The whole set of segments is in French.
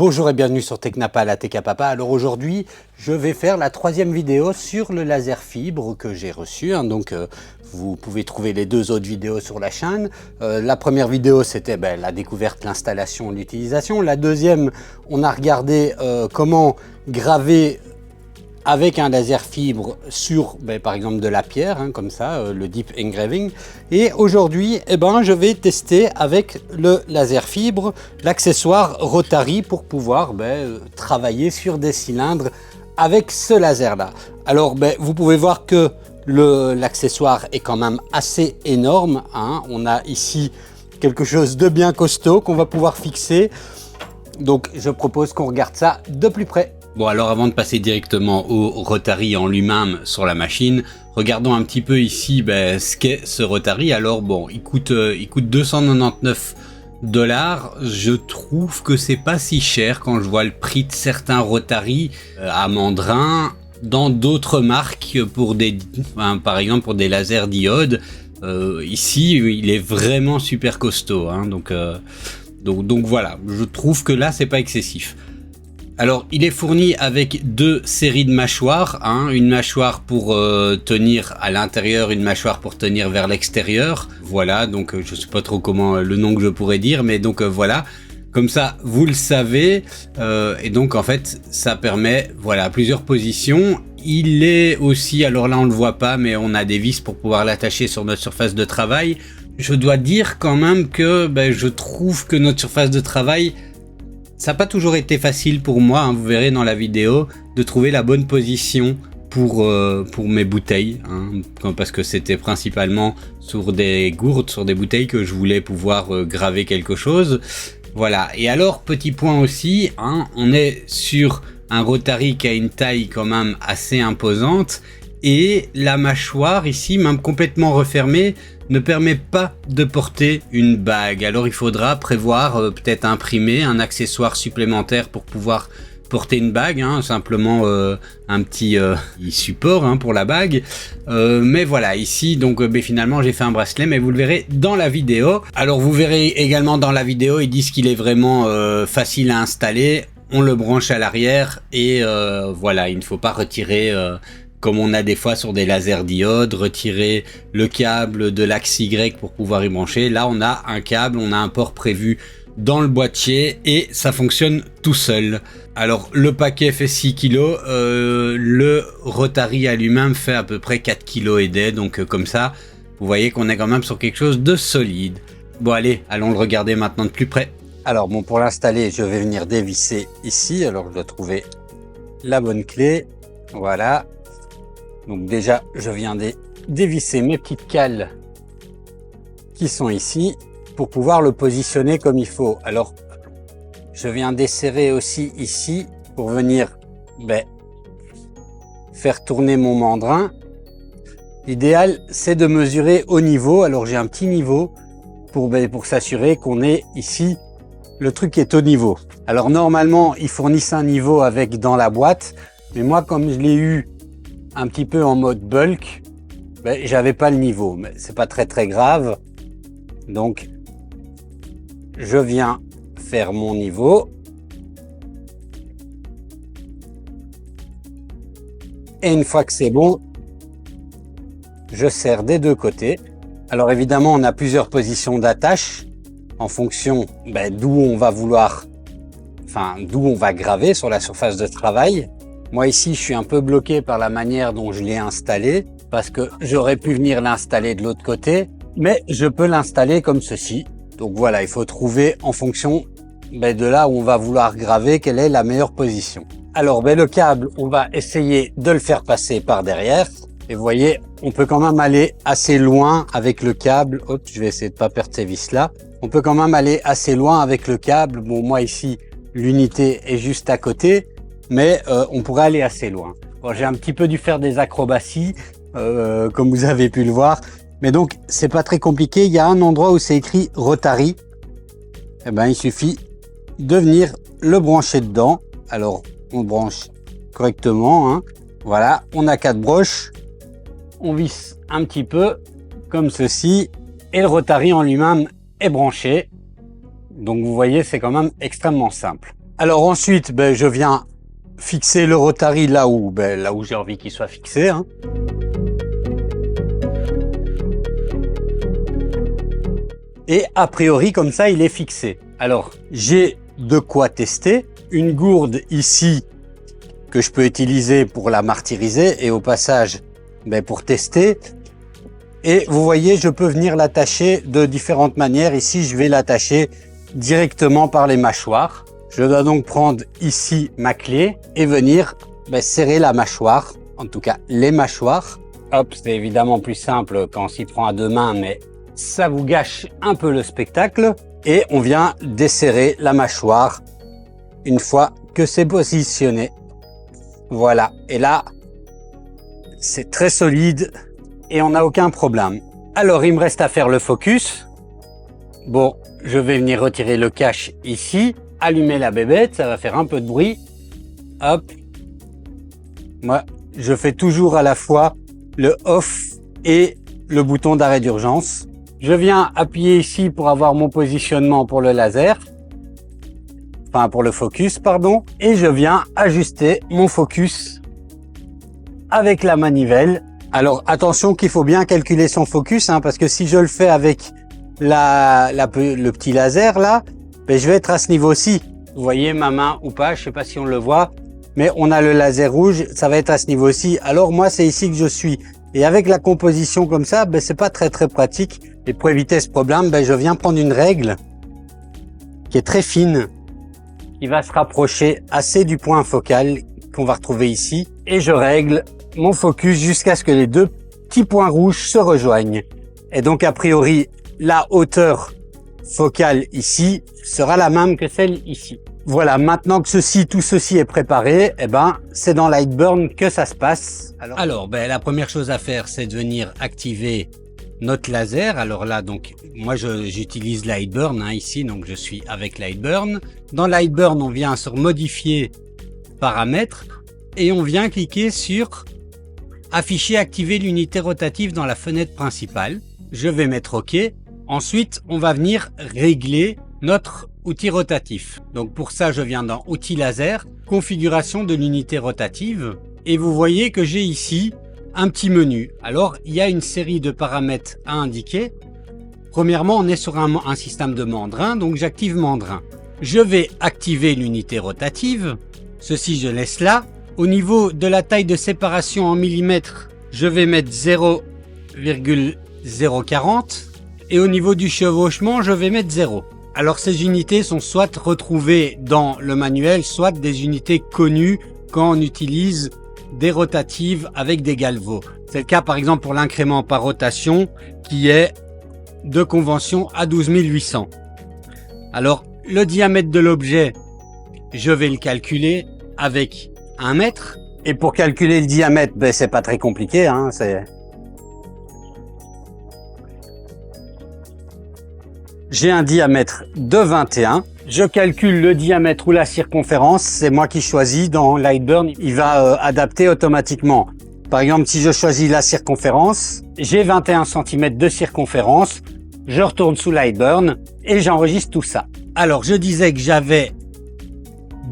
Bonjour et bienvenue sur Technapa, la Tech à Papa. Alors aujourd'hui, je vais faire la troisième vidéo sur le laser fibre que j'ai reçu. Vous pouvez trouver les deux autres vidéos sur la chaîne. La première vidéo, c'était la découverte, l'installation, l'utilisation. La deuxième, on a regardé comment graver avec un laser fibre sur, par exemple, de la pierre, comme ça, le deep engraving. Et aujourd'hui, je vais tester avec le laser fibre l'accessoire Rotary pour pouvoir travailler sur des cylindres avec ce laser-là. Alors, vous pouvez voir que l'accessoire est quand même assez énorme. On a ici quelque chose de bien costaud qu'on va pouvoir fixer. Donc, je propose qu'on regarde ça de plus près. Bon, alors avant de passer directement au Rotary en lui-même sur la machine, regardons un petit peu ici ce qu'est ce Rotary. Alors bon, il coûte 299 $. Je trouve que c'est pas si cher quand je vois le prix de certains Rotary à Mandrin dans d'autres marques pour par exemple pour des lasers diodes. Ici, il est vraiment super costaud, donc voilà, je trouve que là c'est pas excessif. Alors, il est fourni avec deux séries de mâchoires, une mâchoire pour tenir à l'intérieur, une mâchoire pour tenir vers l'extérieur. Voilà, donc je sais pas trop comment le nom que je pourrais dire, mais donc voilà, comme ça vous le savez. Et donc en fait, ça permet plusieurs positions. Il est aussi, alors là on le voit pas, mais on a des vis pour pouvoir l'attacher sur notre surface de travail. Je dois dire quand même que je trouve que notre surface de travail, ça n'a pas toujours été facile pour moi, vous verrez dans la vidéo, de trouver la bonne position pour mes bouteilles, parce que c'était principalement sur des gourdes, sur des bouteilles que je voulais pouvoir graver quelque chose. Voilà, et alors petit point aussi, on est sur un Rotary qui a une taille quand même assez imposante, et la mâchoire ici, même complètement refermée, ne permet pas de porter une bague. Alors il faudra prévoir peut-être imprimer un accessoire supplémentaire pour pouvoir porter une bague, simplement un petit support pour la bague. Mais voilà, ici donc finalement j'ai fait un bracelet, mais vous le verrez dans la vidéo. Alors vous verrez également dans la vidéo, ils disent qu'il est vraiment facile à installer. On le branche à l'arrière et voilà, il ne faut pas retirer comme on a des fois sur des lasers diodes, retirer le câble de l'axe Y pour pouvoir y brancher. Là, on a un câble, on a un port prévu dans le boîtier et ça fonctionne tout seul. Alors, le paquet fait 6 kg, le Rotary à lui-même fait à peu près 4 kg et des, donc comme ça, vous voyez qu'on est quand même sur quelque chose de solide. Bon, allez, allons le regarder maintenant de plus près. Alors bon, pour l'installer, je vais venir dévisser ici. Alors, je dois trouver la bonne clé. Voilà. Donc déjà, je viens dévisser mes petites cales qui sont ici pour pouvoir le positionner comme il faut. Alors, je viens desserrer aussi ici pour venir faire tourner mon mandrin. L'idéal, c'est de mesurer au niveau. Alors, j'ai un petit niveau pour s'assurer qu'on est ici, le truc est au niveau. Alors, normalement, ils fournissent un niveau avec dans la boîte. Mais moi, comme je l'ai eu un petit peu en mode bulk, j'avais pas le niveau, mais c'est pas très grave. Donc je viens faire mon niveau et une fois que c'est bon, je serre des deux côtés. Alors évidemment, on a plusieurs positions d'attache en fonction d'où on va d'où on va graver sur la surface de travail. Moi ici, je suis un peu bloqué par la manière dont je l'ai installé parce que j'aurais pu venir l'installer de l'autre côté, mais je peux l'installer comme ceci. Donc voilà, il faut trouver en fonction de là où on va vouloir graver quelle est la meilleure position. Alors le câble, on va essayer de le faire passer par derrière. Et vous voyez, on peut quand même aller assez loin avec le câble. Hop, je vais essayer de pas perdre ces vis là. On peut quand même aller assez loin avec le câble. Bon, moi ici, l'unité est juste à côté. Mais on pourrait aller assez loin. Bon, j'ai un petit peu dû faire des acrobaties, comme vous avez pu le voir. Mais donc, c'est pas très compliqué. Il y a un endroit où c'est écrit Rotary. Il suffit de venir le brancher dedans. Alors, on branche correctement. Voilà, on a 4 broches. On visse un petit peu, comme ceci. Et le Rotary en lui-même est branché. Donc, vous voyez, c'est quand même extrêmement simple. Alors ensuite, je viens fixer le rotary là où j'ai envie qu'il soit fixé, hein. Et a priori, comme ça, il est fixé. Alors, j'ai de quoi tester. Une gourde ici que je peux utiliser pour la martyriser et au passage, pour tester. Et vous voyez, je peux venir l'attacher de différentes manières. Ici, je vais l'attacher directement par les mâchoires. Je dois donc prendre ici ma clé et venir serrer la mâchoire, en tout cas les mâchoires. Hop, c'est évidemment plus simple quand on s'y prend à deux mains, mais ça vous gâche un peu le spectacle. Et on vient desserrer la mâchoire une fois que c'est positionné. Voilà, et là, c'est très solide et on n'a aucun problème. Alors, il me reste à faire le focus. Bon, je vais venir retirer le cache ici, allumer la bébête, ça va faire un peu de bruit. Hop. Moi, je fais toujours à la fois le off et le bouton d'arrêt d'urgence. Je viens appuyer ici pour avoir mon positionnement pour le laser. Enfin, pour le focus, pardon. Et je viens ajuster mon focus avec la manivelle. Alors, attention qu'il faut bien calculer son focus, hein, parce que si je le fais avec le petit laser là, je vais être à ce niveau-ci. Vous voyez ma main ou pas, je sais pas si on le voit, mais on a le laser rouge, ça va être à ce niveau-ci. Alors moi, c'est ici que je suis. Et avec la composition comme ça, c'est pas très pratique. Et pour éviter ce problème, je viens prendre une règle qui est très fine, qui va se rapprocher assez du point focal qu'on va retrouver ici. Et je règle mon focus jusqu'à ce que les deux petits points rouges se rejoignent. Et donc, a priori, la hauteur focale ici sera la même que celle ici. Voilà, maintenant que tout ceci est préparé, c'est dans Lightburn que ça se passe. Alors la première chose à faire, c'est de venir activer notre laser. Alors là, donc, moi, j'utilise Lightburn, hein, ici, donc je suis avec Lightburn. Dans Lightburn, on vient sur modifier paramètres et on vient cliquer sur afficher, activer l'unité rotative dans la fenêtre principale. Je vais mettre OK. Ensuite, on va venir régler notre outil rotatif. Donc pour ça, je viens dans Outils laser, configuration de l'unité rotative. Et vous voyez que j'ai ici un petit menu. Alors, il y a une série de paramètres à indiquer. Premièrement, on est sur un système de mandrin, donc j'active mandrin. Je vais activer l'unité rotative. Ceci, je laisse là. Au niveau de la taille de séparation en millimètres, je vais mettre 0,040. Et au niveau du chevauchement, je vais mettre 0. Alors ces unités sont soit retrouvées dans le manuel, soit des unités connues quand on utilise des rotatives avec des galvos. C'est le cas par exemple pour l'incrément par rotation qui est de convention à 12800. Alors le diamètre de l'objet, je vais le calculer avec 1 mètre. Et pour calculer le diamètre, c'est pas très compliqué, hein, j'ai un diamètre de 21. Je calcule le diamètre ou la circonférence. C'est moi qui choisis dans Lightburn. Il va adapter automatiquement. Par exemple, si je choisis la circonférence, j'ai 21 cm de circonférence. Je retourne sous Lightburn et j'enregistre tout ça. Alors, je disais que j'avais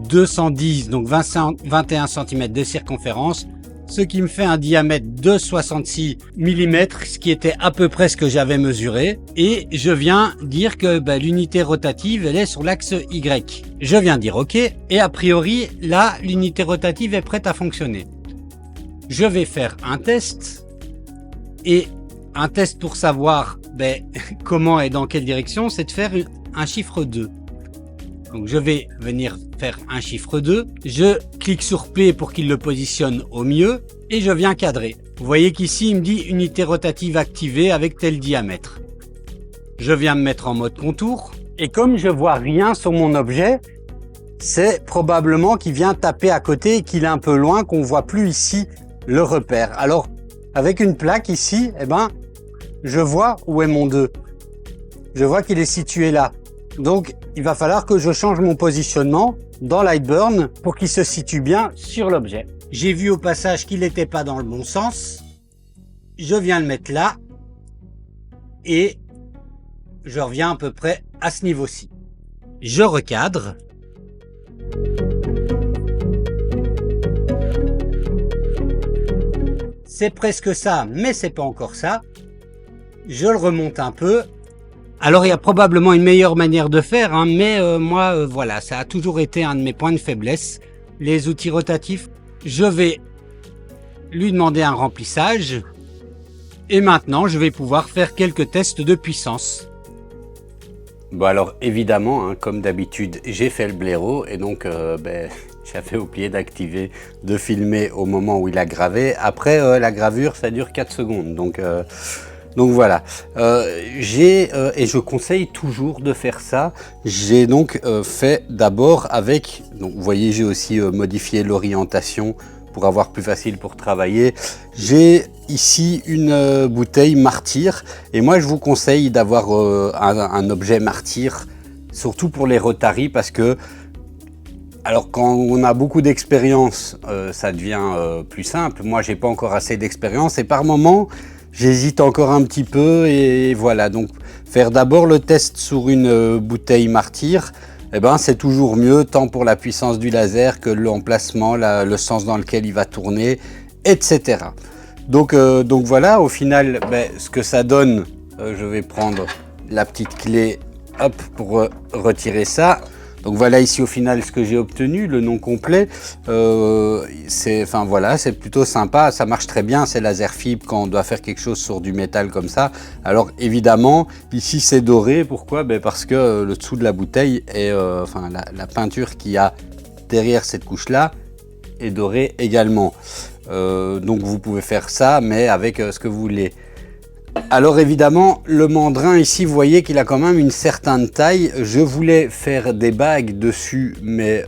210, donc 21 cm de circonférence, ce qui me fait un diamètre de 66 mm, ce qui était à peu près ce que j'avais mesuré. Et je viens dire que l'unité rotative, elle est sur l'axe Y. Je viens dire OK, et a priori, là, l'unité rotative est prête à fonctionner. Je vais faire un test, et un test pour savoir comment et dans quelle direction, c'est de faire un chiffre 2. Donc je vais venir faire un chiffre 2, je clique sur P pour qu'il le positionne au mieux et je viens cadrer. Vous voyez qu'ici il me dit unité rotative activée avec tel diamètre. Je viens me mettre en mode contour et comme je vois rien sur mon objet, c'est probablement qu'il vient taper à côté et qu'il est un peu loin, qu'on voit plus ici le repère. Alors avec une plaque ici, je vois où est mon 2. Je vois qu'il est situé là. Donc, il va falloir que je change mon positionnement dans Lightburn pour qu'il se situe bien sur l'objet. J'ai vu au passage qu'il n'était pas dans le bon sens. Je viens le mettre là et je reviens à peu près à ce niveau-ci. Je recadre C'est presque ça, mais c'est pas encore ça. Je le remonte un peu. Alors il y a probablement une meilleure manière de faire, hein, mais moi, voilà, ça a toujours été un de mes points de faiblesse. Les outils rotatifs, je vais lui demander un remplissage. Et maintenant, je vais pouvoir faire quelques tests de puissance. Bon alors évidemment, hein, comme d'habitude, j'ai fait le blaireau et donc j'avais oublié d'activer, de filmer au moment où il a gravé. Après la gravure, ça dure 4 secondes, donc voilà. Et je conseille toujours de faire ça. J'ai donc fait d'abord avec, donc vous voyez, j'ai aussi modifié l'orientation pour avoir plus facile pour travailler. J'ai ici une bouteille Martyr et moi je vous conseille d'avoir un objet Martyr, surtout pour les Rotary, parce que alors quand on a beaucoup d'expérience, ça devient plus simple. Moi j'ai pas encore assez d'expérience et par moment j'hésite encore un petit peu et voilà. Donc faire d'abord le test sur une bouteille Martyr, eh ben, c'est toujours mieux, tant pour la puissance du laser que l'emplacement, le sens dans lequel il va tourner, etc. Donc voilà, au final, ce que ça donne, je vais prendre la petite clé, hop, pour retirer ça. Donc voilà ici au final ce que j'ai obtenu, le nom complet. C'est plutôt sympa, ça marche très bien, c'est laser fibre quand on doit faire quelque chose sur du métal comme ça. Alors évidemment ici c'est doré, pourquoi? Parce que le dessous de la bouteille est, la peinture qu'il y a derrière cette couche là est dorée également. Donc vous pouvez faire ça mais avec ce que vous voulez. Alors évidemment, le mandrin ici, vous voyez qu'il a quand même une certaine taille. Je voulais faire des bagues dessus, mais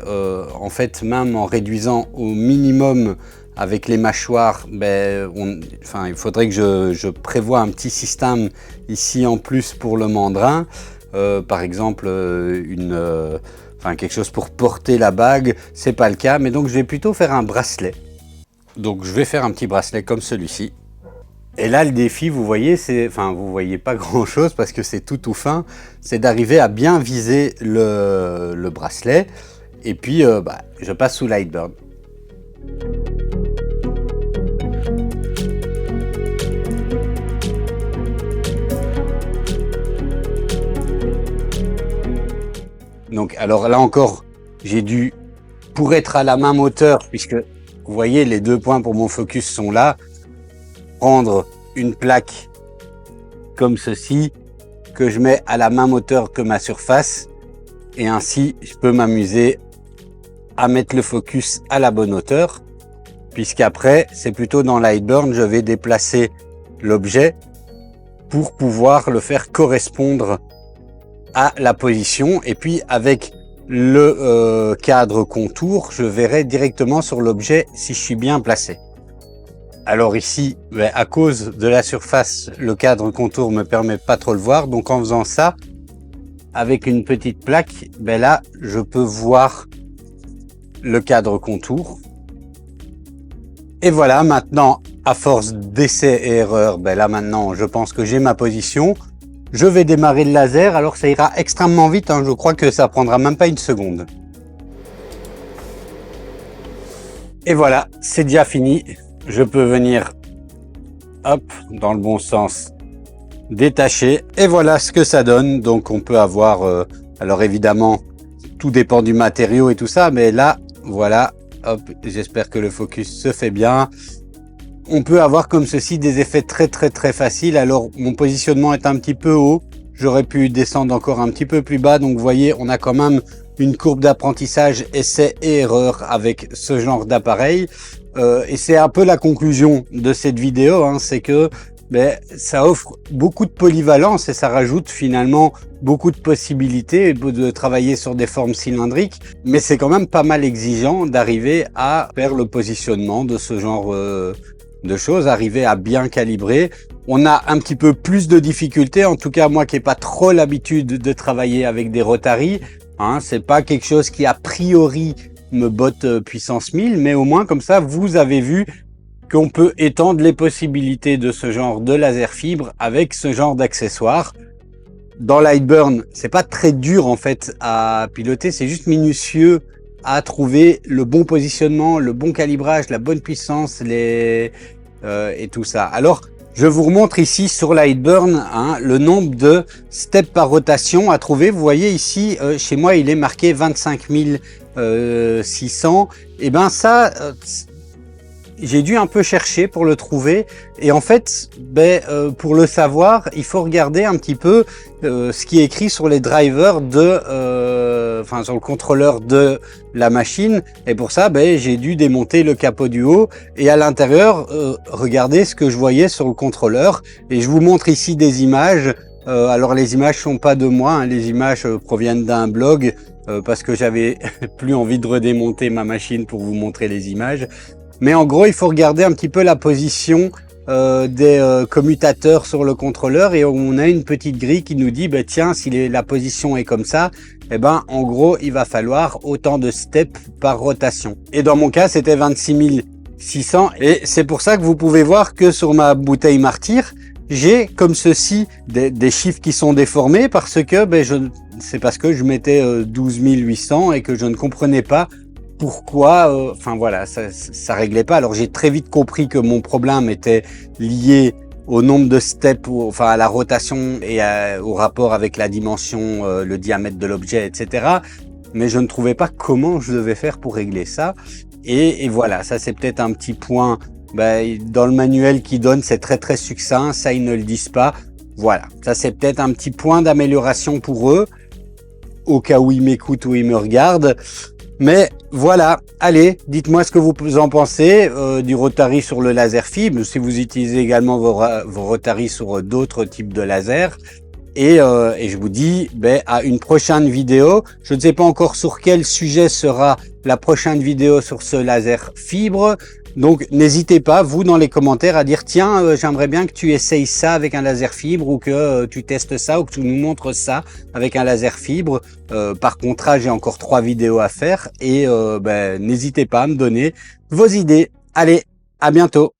en fait, même en réduisant au minimum avec les mâchoires, il faudrait que je prévoie un petit système ici en plus pour le mandrin. Par exemple, quelque chose pour porter la bague, c'est pas le cas, mais donc je vais plutôt faire un bracelet. Donc je vais faire un petit bracelet comme celui-ci. Et là, le défi, vous voyez, vous voyez pas grand chose parce que c'est tout fin, c'est d'arriver à bien viser le bracelet. Et puis, je passe sous Lightburn. Donc, alors là encore, j'ai dû, pour être à la même hauteur, puisque vous voyez, les 2 points pour mon focus sont là, prendre une plaque comme ceci que je mets à la même hauteur que ma surface et ainsi je peux m'amuser à mettre le focus à la bonne hauteur, puisqu'après c'est plutôt dans Lightburn je vais déplacer l'objet pour pouvoir le faire correspondre à la position et puis avec le cadre contour je verrai directement sur l'objet si je suis bien placé. Alors ici, à cause de la surface, le cadre contour me permet pas trop le voir. Donc en faisant ça, avec une petite plaque, là, je peux voir le cadre contour. Et voilà, maintenant, à force d'essais et erreurs, là maintenant, je pense que j'ai ma position. Je vais démarrer le laser, alors ça ira extrêmement vite, hein, je crois que ça prendra même pas une seconde. Et voilà, c'est déjà fini. Je peux venir, hop, dans le bon sens, détacher. Et voilà ce que ça donne. Donc on peut avoir, alors évidemment, tout dépend du matériau et tout ça, mais là, voilà, hop, j'espère que le focus se fait bien. On peut avoir comme ceci des effets très faciles. Alors mon positionnement est un petit peu haut. J'aurais pu descendre encore un petit peu plus bas. Donc vous voyez, on a quand même une courbe d'apprentissage essai et erreur avec ce genre d'appareil. Et c'est un peu la conclusion de cette vidéo, hein, c'est que ça offre beaucoup de polyvalence et ça rajoute finalement beaucoup de possibilités de travailler sur des formes cylindriques, mais c'est quand même pas mal exigeant d'arriver à faire le positionnement de ce genre de choses, arriver à bien calibrer. On a un petit peu plus de difficultés, en tout cas moi qui n'ai pas trop l'habitude de travailler avec des Rotary, hein, c'est pas quelque chose qui a priori me botte puissance 1000, mais au moins comme ça vous avez vu qu'on peut étendre les possibilités de ce genre de laser fibre avec ce genre d'accessoires. Dans Lightburn, c'est pas très dur en fait à piloter, c'est juste minutieux à trouver le bon positionnement, le bon calibrage, la bonne puissance et tout ça. Alors, je vous remontre ici sur Lightburn le nombre de steps par rotation à trouver. Vous voyez ici, chez moi, il est marqué 25 600. Et ben ça, j'ai dû un peu chercher pour le trouver. Et en fait, pour le savoir, il faut regarder un petit peu ce qui est écrit sur les drivers sur le contrôleur de la machine. Et pour ça, j'ai dû démonter le capot du haut et à l'intérieur, regarder ce que je voyais sur le contrôleur. Et je vous montre ici des images. Alors les images sont pas de moi, les images proviennent d'un blog parce que j'avais plus envie de redémonter ma machine pour vous montrer les images. Mais en gros, il faut regarder un petit peu la position des commutateurs sur le contrôleur et on a une petite grille qui nous dit tiens, si la position est comme ça, en gros il va falloir autant de steps par rotation. Et dans mon cas c'était 26 600 et c'est pour ça que vous pouvez voir que sur ma bouteille Martyr j'ai comme ceci des chiffres qui sont déformés parce que c'est parce que je mettais 12 800 et que je ne comprenais pas pourquoi, ça réglait pas. Alors j'ai très vite compris que mon problème était lié au nombre de steps, à la rotation et au rapport avec la dimension, le diamètre de l'objet, etc. Mais je ne trouvais pas comment je devais faire pour régler ça. Et voilà, ça c'est peut-être un petit point. Dans le manuel qui donne, c'est très succinct. Ça ils ne le disent pas. Voilà, ça c'est peut-être un petit point d'amélioration pour eux, au cas où ils m'écoutent ou ils me regardent. Mais voilà, allez, dites-moi ce que vous en pensez du Rotary sur le laser fibre, si vous utilisez également vos Rotary sur d'autres types de lasers. Et je vous dis à une prochaine vidéo. Je ne sais pas encore sur quel sujet sera la prochaine vidéo sur ce laser fibre. Donc n'hésitez pas, vous, dans les commentaires, à dire tiens, j'aimerais bien que tu essayes ça avec un laser fibre ou que tu testes ça ou que tu nous montres ça avec un laser fibre. Par contre, j'ai encore 3 vidéos à faire et n'hésitez pas à me donner vos idées. Allez, à bientôt.